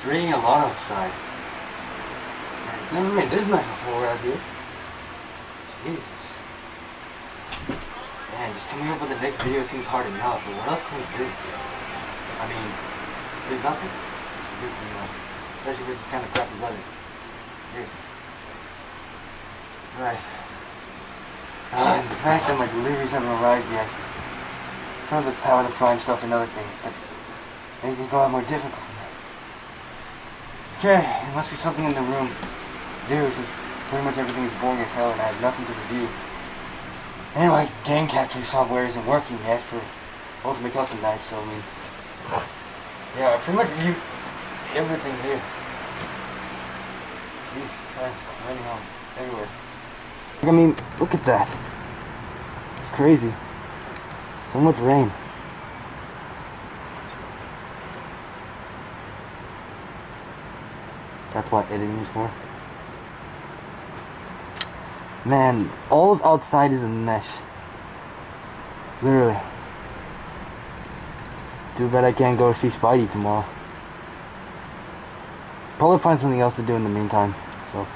It's raining a lot outside. I've never made this much before out here. Jesus. Man, just coming up with the next video seems hard enough, but what else can we do here? I mean, there's nothing. Especially with this kind of crappy weather. Seriously. Right. In fact, my deliveries haven't arrived yet. In terms of power supply and stuff and other things, that's making things a lot more difficult. Okay, there must be something in the room to do since pretty much everything is boring as hell and I have nothing to review. Anyway, game capture software isn't working yet for Ultimate Custom Night, so I mean, yeah, I pretty much reviewed everything here. Jesus Christ, it's raining on everywhere. I mean, look at that. It's crazy. So much rain. That's what editing is for. Man, all of outside is a mess. Literally. Too bad I can't go see Spidey tomorrow. Probably find something else to do in the meantime, so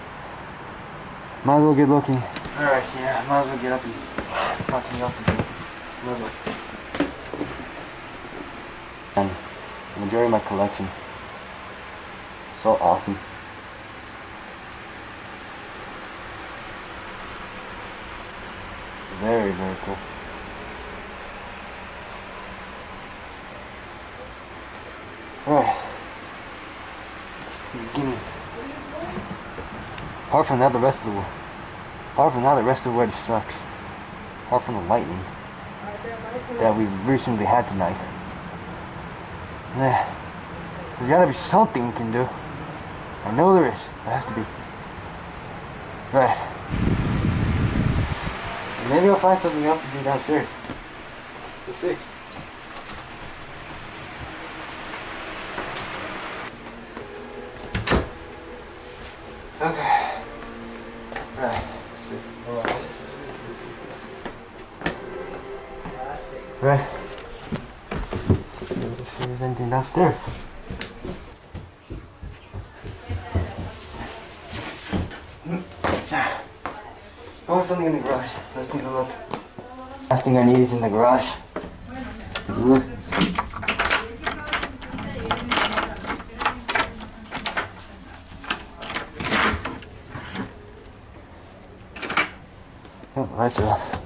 might as well get looking. Alright, yeah, might as well get up and find something else to do. And the majority of my collection. So awesome. Very, very cool. Alright. It's the beginning. Apart from that, the rest of the world. Apart from that, the rest of the world sucks. Apart from the lightning that we recently had tonight. There's gotta be something we can do. I know there is. There has to be. Right. Maybe I'll find something else to do downstairs. Let's see. Okay. Right. Let's see. Right. Let's see if there's anything downstairs. Oh, something in the garage. Let's take a look. Last thing I need is in the garage. Look. Oh, lights are off.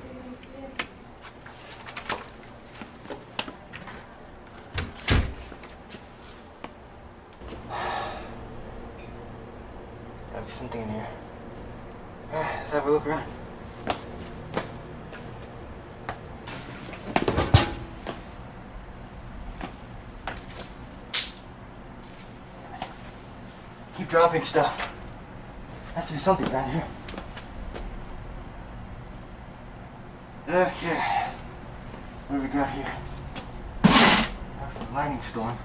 Gotta be something in here. Alright, let's have a look around. Keep dropping stuff. Has to be something around here. Okay. What do we got here? After the lightning storm.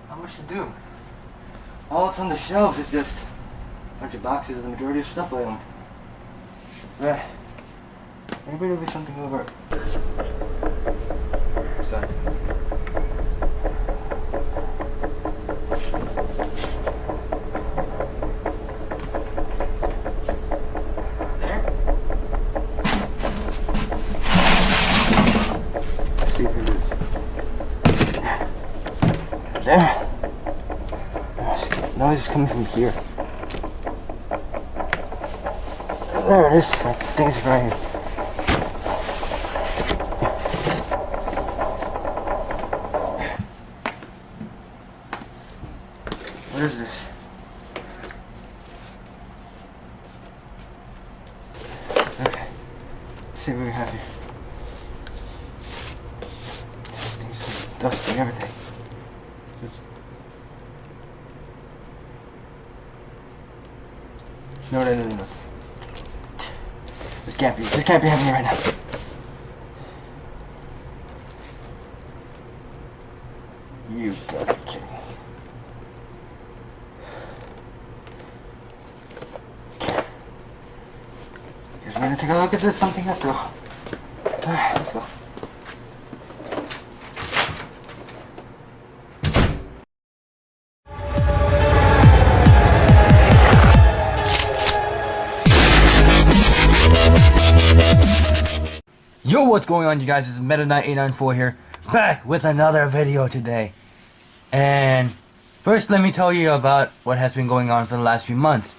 Not much to do. All that's on the shelves is just a bunch of boxes of the majority of stuff I own. Right. Maybe there'll be something over side. There? Let's see if it is. There. Noise is coming from here. There it is. I think it's right here. What is this? Okay. Let's see what we have here. This thing's so dusty and everything. It's... No. This can't be happening right now. You gotta be kidding me. Guess we're gonna take a look at this something after all. Alright, let's go. what's going on, you guys? This is Meta9894 here, back with another video today. And first, let me tell you about what has been going on for the last few months.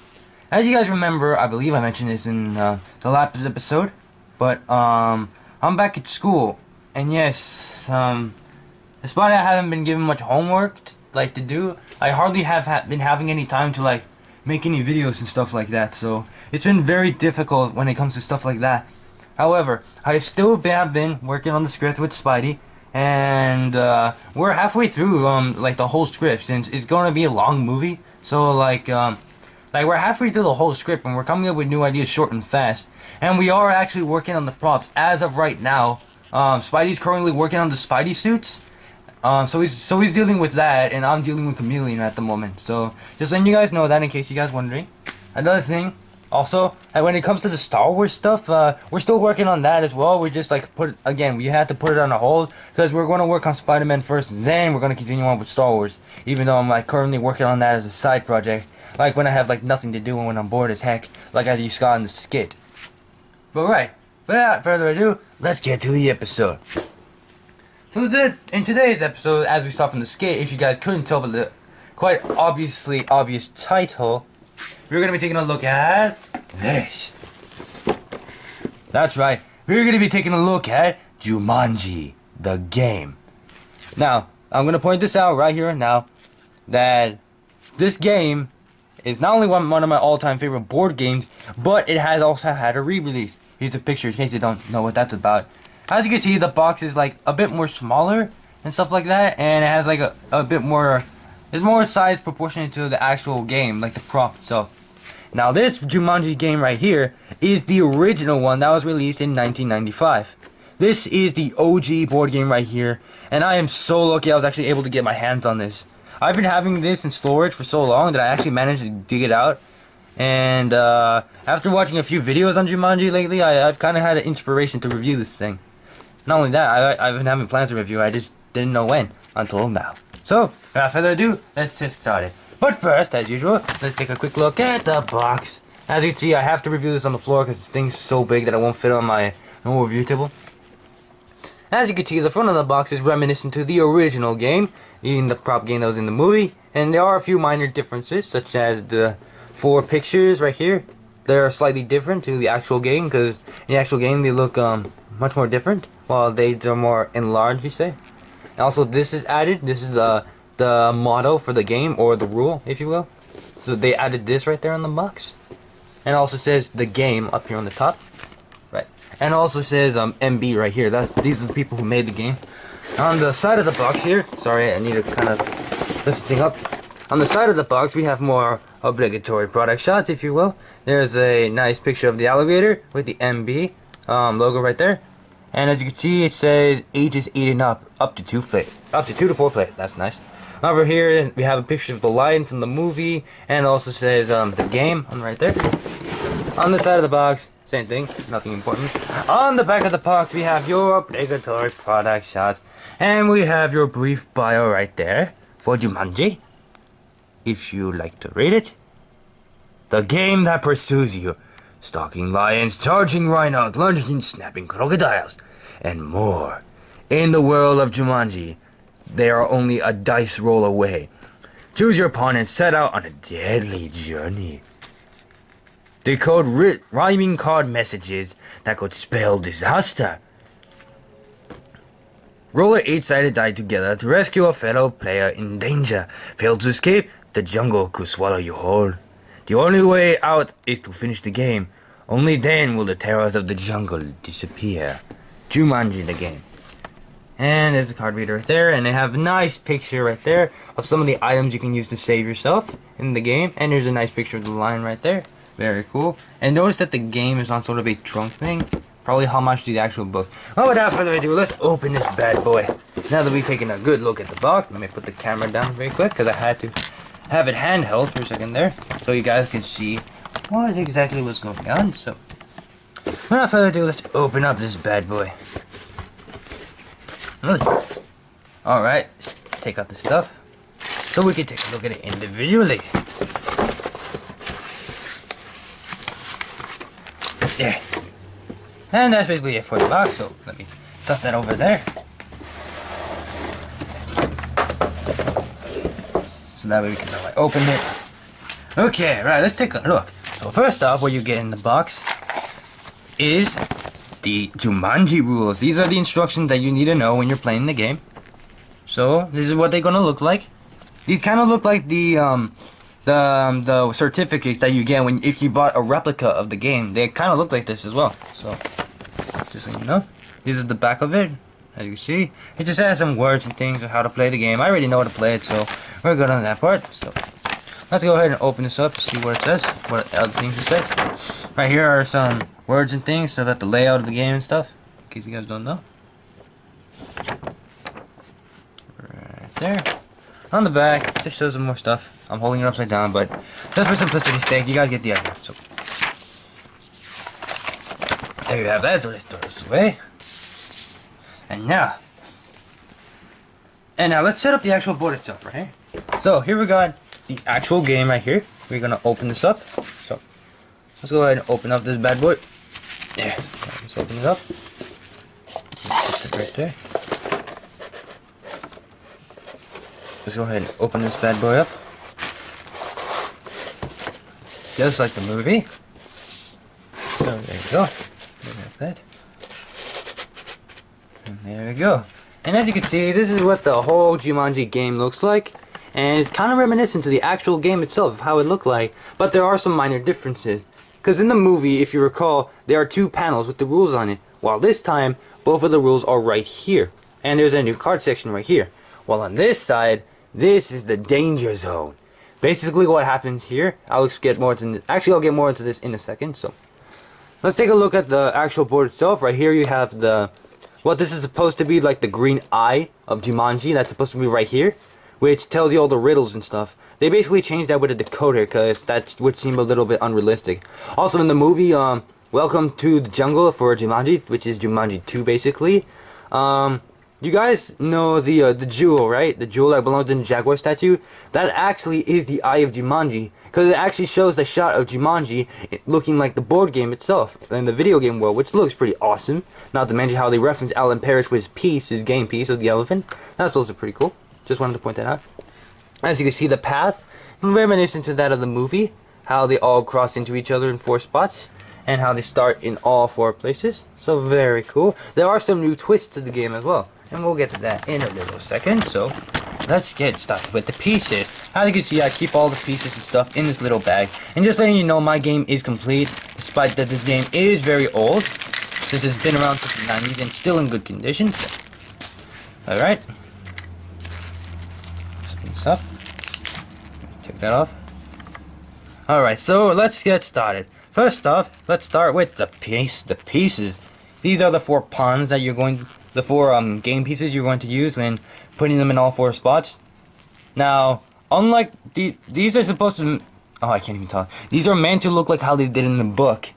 As you guys remember, I believe I mentioned this in the last episode, but I'm back at school, and yes, despite I haven't been given much homework to do, I hardly have been having any time to make any videos and stuff like that. So it's been very difficult when it comes to stuff like that. However, I still have been working on the script with Spidey, and we're halfway through the whole script, since it's gonna be a long movie. So we're halfway through the whole script, and we're coming up with new ideas short and fast. And we are actually working on the props as of right now. Spidey's currently working on the Spidey suits. So he's dealing with that, and I'm dealing with Chameleon at the moment. So just letting you guys know that, in case you guys wondering. Another thing, also, when it comes to the Star Wars stuff, we're still working on that as well. We just we had to put it on a hold because we're going to work on Spider-Man first, and then we're going to continue on with Star Wars. Even though I'm currently working on that as a side project, when I have nothing to do and when I'm bored as heck, as you saw in the skit. But right, without further ado, let's get to the episode. So in today's episode, as we saw from the skit, if you guys couldn't tell by the quite obvious title, we're going to be taking a look at this. That's right, we're going to be taking a look at Jumanji, the game. Now, I'm going to point this out right here and now, that this game is not only one of my all-time favorite board games, but it has also had a re-release. Here's a picture in case you don't know what that's about. As you can see, the box is a bit more smaller and stuff like that, and it has a bit more, it's more size proportionate to the actual game, the prop itself. Now this Jumanji game right here is the original one that was released in 1995. This is the OG board game right here, and I am so lucky I was actually able to get my hands on this. I've been having this in storage for so long that I actually managed to dig it out. And after watching a few videos on Jumanji lately, I've kind of had an inspiration to review this thing. Not only that, I've been having plans to review, I just didn't know when, until now. So, without further ado, let's get started. But first, as usual, let's take a quick look at the box. As you can see, I have to review this on the floor because this thing's so big that it won't fit on my normal review table. As you can see, the front of the box is reminiscent to the original game, even the prop game that was in the movie. And there are a few minor differences, such as the 4 pictures right here. They're slightly different to the actual game, because in the actual game they look much more different, while they are more enlarged, you say. And also, this is added. This is the motto for the game, or the rule, if you will. So they added this right there on the box, and it also says the game up here on the top, right? And it also says MB right here. These are the people who made the game. On the side of the box here, sorry, I need to kind of lift this thing up. On the side of the box, we have more obligatory product shots, if you will. There's a nice picture of the alligator with the MB logo right there. And as you can see, it says ages 8 and up to 2 to 4 play. That's nice. Over here, we have a picture of the lion from the movie, and it also says the game right there. On the side of the box, same thing, nothing important. On the back of the box, we have your obligatory product shots, and we have your brief bio right there for Jumanji, if you like to read it. The game that pursues you. Stalking lions, charging rhinos, lunging and snapping crocodiles, and more. In the world of Jumanji, they are only a dice roll away. Choose your pawn and set out on a deadly journey. Decode rhyming card messages that could spell disaster. Roll an 8-sided die together to rescue a fellow player in danger. Fail to escape, the jungle could swallow you whole. The only way out is to finish the game. Only then will the terrors of the jungle disappear. Jumanji, the game. And there's a card reader right there, and they have a nice picture right there of some of the items you can use to save yourself in the game. And there's a nice picture of the lion right there. Very cool. And notice that the game is on sort of a trunk thing. Probably homage to the actual book. Well, without further ado, let's open this bad boy. Now that we've taken a good look at the box, let me put the camera down very quick, because I had to have it handheld for a second there, so you guys can see what exactly was going on. So, without further ado, let's open up this bad boy. Alright, let's take out the stuff so we can take a look at it individually. There. And that's basically it for the box, so let me toss that over there. So that way we can like open it. Okay, right, let's take a look. So first off, what you get in the box is the Jumanji rules. These are the instructions that you need to know when you're playing the game. So this is what they're gonna look like. These kind of look like the certificates that you get when if you bought a replica of the game. They kind of look like this as well. So just so you know, this is the back of it. As you can see, it just has some words and things of how to play the game. I already know how to play it, so we're good on that part. So let's go ahead and open this up to see what it says, what other things it says. Right here are some words and things so that the layout of the game and stuff, in case you guys don't know. Right there. On the back, just shows some more stuff. I'm holding it upside down, but just for simplicity's sake, you guys get the idea. So there you have that. So let's throw this away. And now let's set up the actual board itself, right here. So here we got the actual game right here. We're gonna open this up. So let's go ahead and open up this bad boy. There. Let's open it up. Let's put it right there. Let's go ahead and open this bad boy up. Just like the movie. So there you go. Like that. And there we go. And as you can see, this is what the whole Jumanji game looks like. And it's kind of reminiscent to the actual game itself, of how it looked like. But there are some minor differences. Because in the movie, if you recall, there are two panels with the rules on it. While this time, both of the rules are right here. And there's a new card section right here. While on this side, this is the danger zone. Basically what happens here, I'll get more into this in a second. So let's take a look at the actual board itself. Right here you have what this is supposed to be, like the green eye of Jumanji. That's supposed to be right here, which tells you all the riddles and stuff. They basically changed that with a decoder because that would seem a little bit unrealistic. Also in the movie, Welcome to the Jungle for Jumanji, which is Jumanji 2 basically. You guys know the jewel, right? The jewel that belongs in the Jaguar statue? That actually is the eye of Jumanji. Because it actually shows the shot of Jumanji looking like the board game itself in the video game world, which looks pretty awesome. Not to mention how they reference Alan Parrish with his game piece of the elephant. That's also pretty cool. Just wanted to point that out. As you can see, the path, reminiscent to that of the movie. How they all cross into each other in 4 spots. And how they start in all 4 places. So very cool. There are some new twists to the game as well. And we'll get to that in a little second. So let's get started with the pieces. As you can see, I keep all the pieces and stuff in this little bag. And just letting you know, my game is complete. Despite that this game is very old. Since it's been around since the 90s and still in good condition. Alright. Let's open this up. Take that off. Alright, so let's get started. First off, let's start with the pieces. These are the 4 pawns that you're going to, the 4 game pieces you're going to use when putting them in all 4 spots. Now, unlike these are supposed to, oh, I can't even talk. These are meant to look like how they did in the book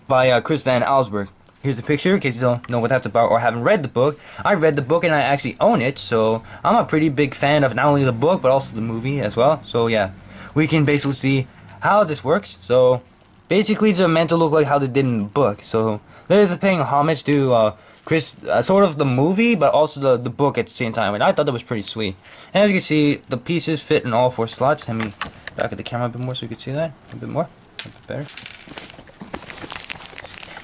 by Chris Van Allsburg. Here's a picture in case you don't know what that's about or haven't read the book. I read the book and I actually own it, so I'm a pretty big fan of not only the book but also the movie as well. So yeah, we can basically see how this works. So basically, these are meant to look like how they did in the book. So there's paying homage to Chris, sort of the movie, but also the book at the same time. And I thought that was pretty sweet. And as you can see, the pieces fit in all 4 slots. Let me back at the camera a bit more so you can see that a bit more, a bit better.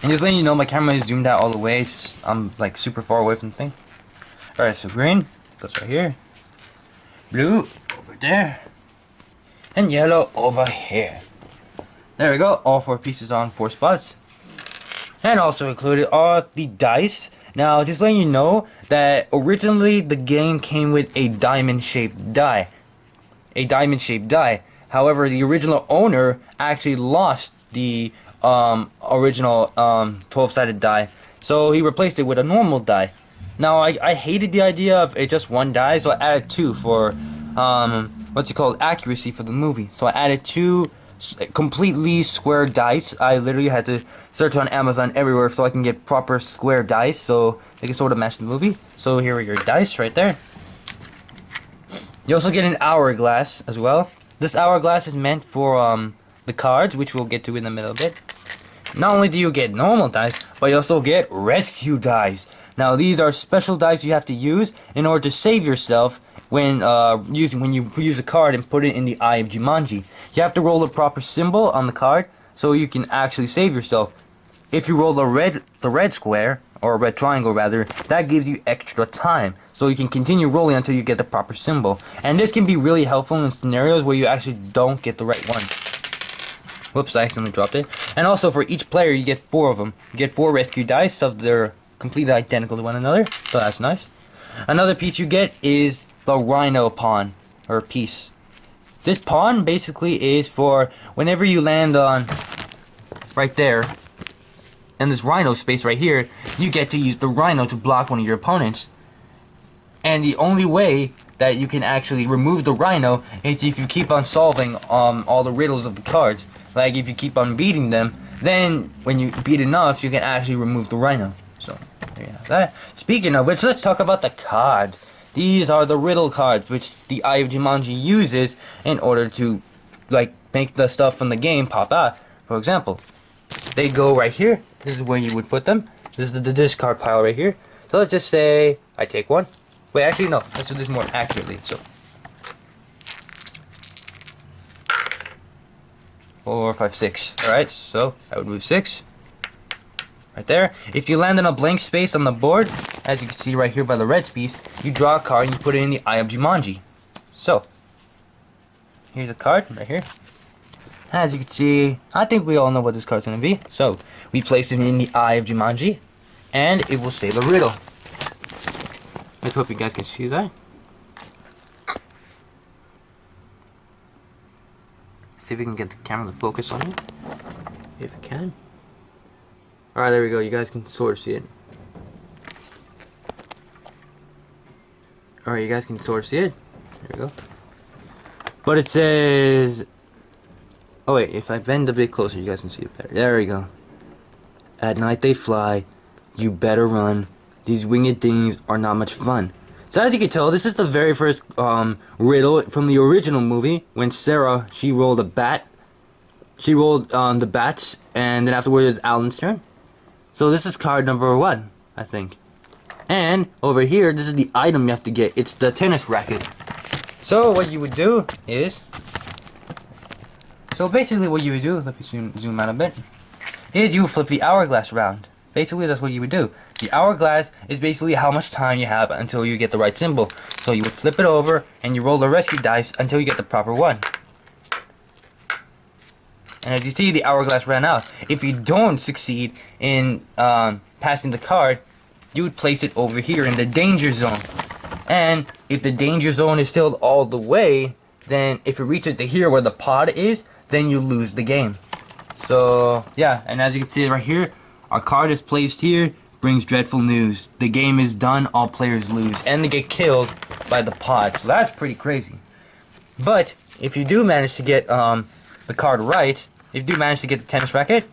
And just letting you know, my camera is zoomed out all the way. I'm like super far away from the thing. All right, so green goes right here, blue over there, and yellow over here. There we go, all 4 pieces on 4 spots. And also included are the dice. Now, just letting you know that originally the game came with a diamond-shaped die. A diamond-shaped die. However, the original owner actually lost the original 12-sided die. So he replaced it with a normal die. Now, I hated the idea of it just 1 die, so I added 2 for, what's it called, accuracy for the movie. So I added 2 completely square dice. I literally had to search on Amazon everywhere so I can get proper square dice so they can sort of match the movie. So here are your dice right there. You also get an hourglass as well. This hourglass is meant for the cards, which we'll get to in a little bit. Not only do you get normal dice, but you also get rescue dice. Now these are special dice you have to use in order to save yourself when you use a card and put it in the Eye of Jumanji. You have to roll the proper symbol on the card so you can actually save yourself. If you roll the red square, or a red triangle rather, that gives you extra time. So you can continue rolling until you get the proper symbol. And this can be really helpful in scenarios where you actually don't get the right one. Whoops, I accidentally dropped it. And also for each player you get 4 of them. You get 4 rescue dice, so they're completely identical to one another. So that's nice. Another piece you get is the rhino pawn, or piece. This pawn basically is for whenever you land on right there, and this rhino space right here, you get to use the rhino to block one of your opponents. And the only way that you can actually remove the rhino is if you keep on solving all the riddles of the cards. Like if you keep on beating them, then when you beat enough, you can actually remove the rhino. So there you have that. Speaking of which, let's talk about the cards. These are the riddle cards, which the Eye of Jumanji uses in order to like make the stuff from the game pop out. For example, they go right here. This is where you would put them. This is the discard pile right here. So let's just say I take one. Wait, actually no. Let's do this more accurately. So 4, 5, 6. All right. So I would move 6 right there. If you land in a blank space on the board, as you can see right here by the red space, you draw a card and you put it in the Eye of Jumanji. So here's a card right here. As you can see, I think we all know what this card's going to be. So, we place it in the Eye of Jumanji, and it will say the riddle. Let's hope you guys can see that. See if we can get the camera to focus on it. If it can. Alright, there we go. You guys can sort of see it. Alright, you guys can sort of see it. There we go. But it says... Oh wait, if I bend a bit closer, you guys can see it better. There we go. At night they fly, you better run. These winged things are not much fun. So as you can tell, this is the very first riddle from the original movie, when Sarah, she rolled a bat. She rolled the bats, and then afterwards it's Alan's turn. So this is card number 1, I think. And over here, this is the item you have to get. It's the tennis racket. So what you would do is... So basically what you would do, let me zoom out a bit, is you would flip the hourglass around. Basically that's what you would do. The hourglass is basically how much time you have until you get the right symbol. So you would flip it over and you roll the rescue dice until you get the proper one. And as you see, the hourglass ran out. If you don't succeed in passing the card, you would place it over here in the danger zone. And if the danger zone is filled all the way, then if it reaches to here where the pod is, then you lose the game. So yeah, and as you can see right here, our card is placed here, brings dreadful news. The game is done, all players lose, and they get killed by the pod. So that's pretty crazy. But if you do manage to get the card right, if you do manage to get the tennis racket,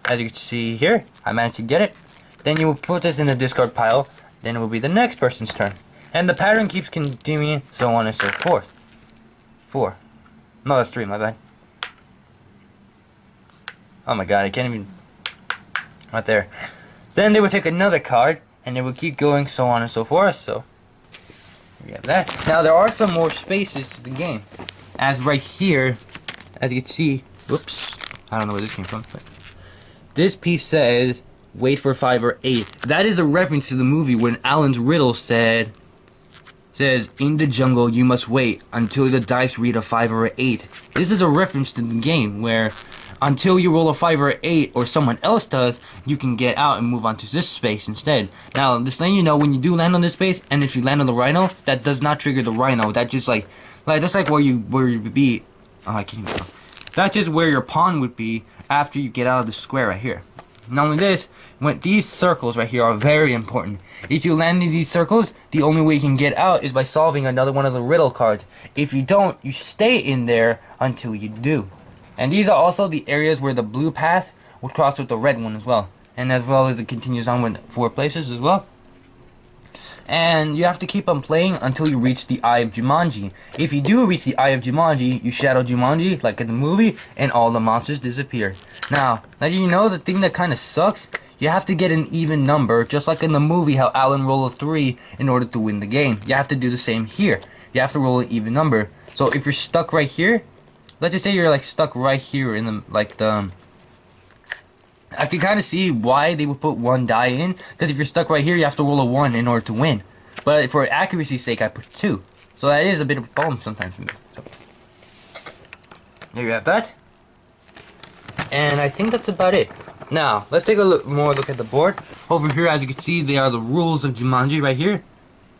as you can see here, I managed to get it, then you will put this in the discard pile, then it will be the next person's turn. And the pattern keeps continuing, so on and so forth. 4. No, that's 3, my bad. Oh my god, I can't even... Right there. Then they would take another card, and they would keep going, so on and so forth, so... We have that. Now, there are some more spaces to the game. As right here, as you can see... Whoops. I don't know where this came from, but... This piece says, wait for 5 or 8. That is a reference to the movie when Alan's riddle says, in the jungle you must wait until the dice read a 5 or an 8. This is a reference to the game where until you roll a 5 or an 8 or someone else does, you can get out and move on to this space instead. Now, just letting you know, when you do land on this space, and if you land on the rhino, that does not trigger the rhino. That just like that's like where you would be. Oh, I can't even go. That's just where your pawn would be after you get out of the square right here. Not only this, when these circles right here are very important. If you land in these circles, the only way you can get out is by solving another one of the riddle cards. If you don't, you stay in there until you do. And these are also the areas where the blue path will cross with the red one as well. And as well as it continues on with 4 places as well. And you have to keep on playing until you reach the Eye of Jumanji. If you do reach the Eye of Jumanji, you shadow Jumanji, like in the movie, and all the monsters disappear. Now, letting you know, the thing that kind of sucks, You have to get an even number, just like in the movie how Alan rolled a 3 in order to win the game. You have to do the same here. You have to roll an even number. So if you're stuck right here, let's just say you're like stuck right here in the I can kind of see why they would put one die in, because if you're stuck right here, you have to roll a 1 in order to win. But for accuracy's sake, I put 2. So that is a bit of a problem sometimes for me. So, there you have that. And I think that's about it. Now, let's take a more look at the board. Over here, as you can see, there are the rules of Jumanji right here,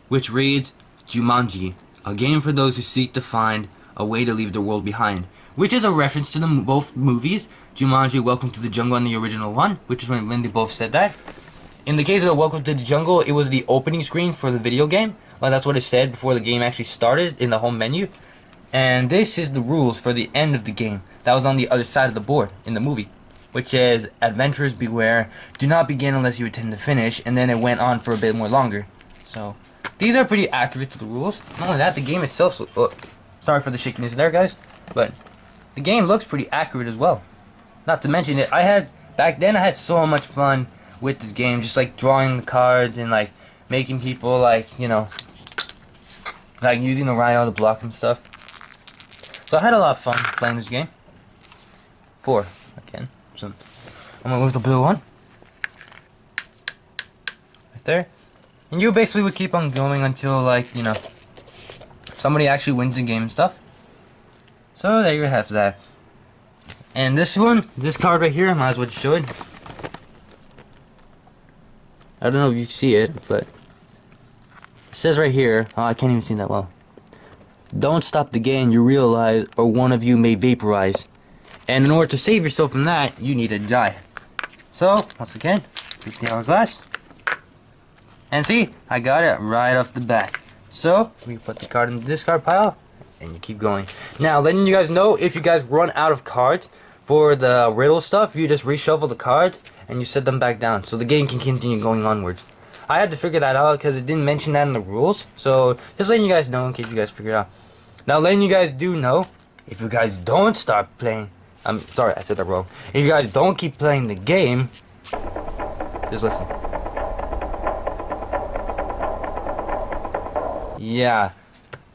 which reads, Jumanji, a game for those who seek to find a way to leave the world behind, which is a reference to both movies, Jumanji, Welcome to the Jungle, and the original one, which is when Lindy both said that. In the case of the Welcome to the Jungle, it was the opening screen for the video game. Well, that's what it said before the game actually started in the home menu. And this is the rules for the end of the game. That was on the other side of the board in the movie, which is, adventurers beware, do not begin unless you intend to finish, and then it went on for a bit more longer. So, these are pretty accurate to the rules. Not only that, the game itself, sorry for the shakiness there, guys, but the game looks pretty accurate as well. Not to mention it, back then I had so much fun with this game, just like drawing the cards and like making people like, you know, like using the rhino to block and stuff. So I had a lot of fun playing this game. 4, again. So I'm gonna move the blue one. Right there. And you basically would keep on going until, like, you know, somebody actually wins the game and stuff. So there you have that. And this one, this card right here, I might as well show it. I don't know if you can see it, but it says right here, oh, I can't even see that well. Don't stop the game, you realize, or one of you may vaporize. And in order to save yourself from that, you need to die. So, once again, pick the hourglass. And see, I got it right off the bat. So, we put the card in the discard pile, and you keep going. Now, letting you guys know, if you guys run out of cards for the riddle stuff, you just reshuffle the cards, and you set them back down, so the game can continue going onwards. I had to figure that out, because it didn't mention that in the rules, so just letting you guys know in case you guys figure it out. Now, letting you guys do know, if you guys don't start playing, I'm sorry, I said that wrong. If you guys don't keep playing the game, just listen. Yeah,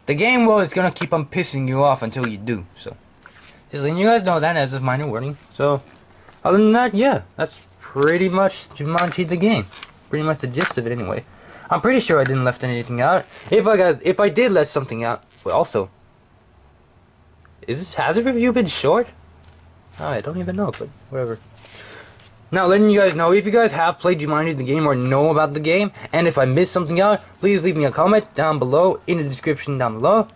the game, well, it's gonna keep on pissing you off until you do. So, just letting you guys know that as a minor warning. So, other than that, yeah, that's pretty much Jumanji the game. Pretty much the gist of it, anyway. I'm pretty sure I didn't left anything out. If I did let something out, well, also, has this review been short? Oh, I don't even know, but whatever. Now, letting you guys know, if you guys have played Jumanji the game or know about the game, and if I missed something out, please leave me a comment down below, in the description down below.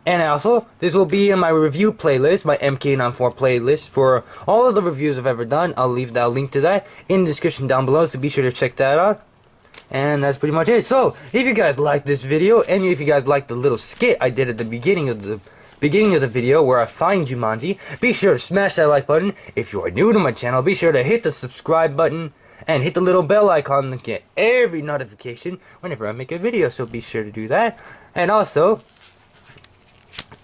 And also, this will be in my review playlist, my MK94 playlist, for all of the reviews I've ever done. I'll leave that link to that in the description down below, so be sure to check that out. And that's pretty much it. So, if you guys liked this video, and if you guys liked the little skit I did at the beginning of the video where I find Jumanji, be sure to smash that like button. If you are new to my channel, be sure to hit the subscribe button and hit the little bell icon to get every notification whenever I make a video, so be sure to do that. And also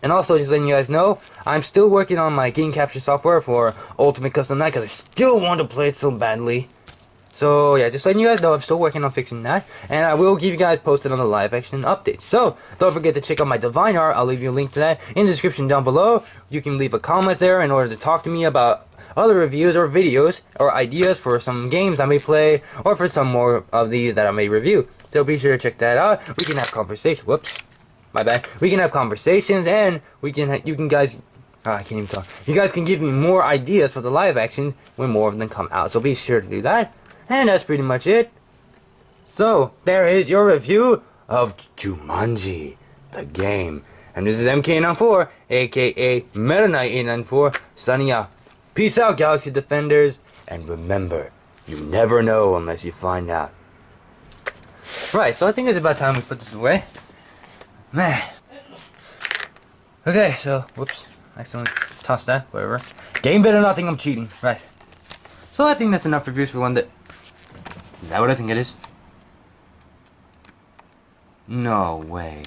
just letting you guys know, I'm still working on my game capture software for Ultimate Custom Night, because I still want to play it so badly. So yeah, just letting you guys know, I'm still working on fixing that, and I will keep you guys posted on the live action updates. So don't forget to check out my Divine Art. I'll leave you a link to that in the description down below. You can leave a comment there in order to talk to me about other reviews or videos or ideas for some games I may play, or for some more of these that I may review. So be sure to check that out. We can have conversations. Whoops, my bad. We can have conversations, and I can't even talk. You guys can give me more ideas for the live actions when more of them come out. So be sure to do that. And that's pretty much it. So, there is your review of Jumanji, the game. And this is MK94, aka Meta Knight 894, signing out. Peace out, Galaxy Defenders. And remember, you never know unless you find out. Right, so I think it's about time we put this away. Man. Okay, so, whoops. Accidentally tossed that, whatever. Game better not think I'm cheating. Right. So I think that's enough reviews for one day. Is that what I think it is? No way.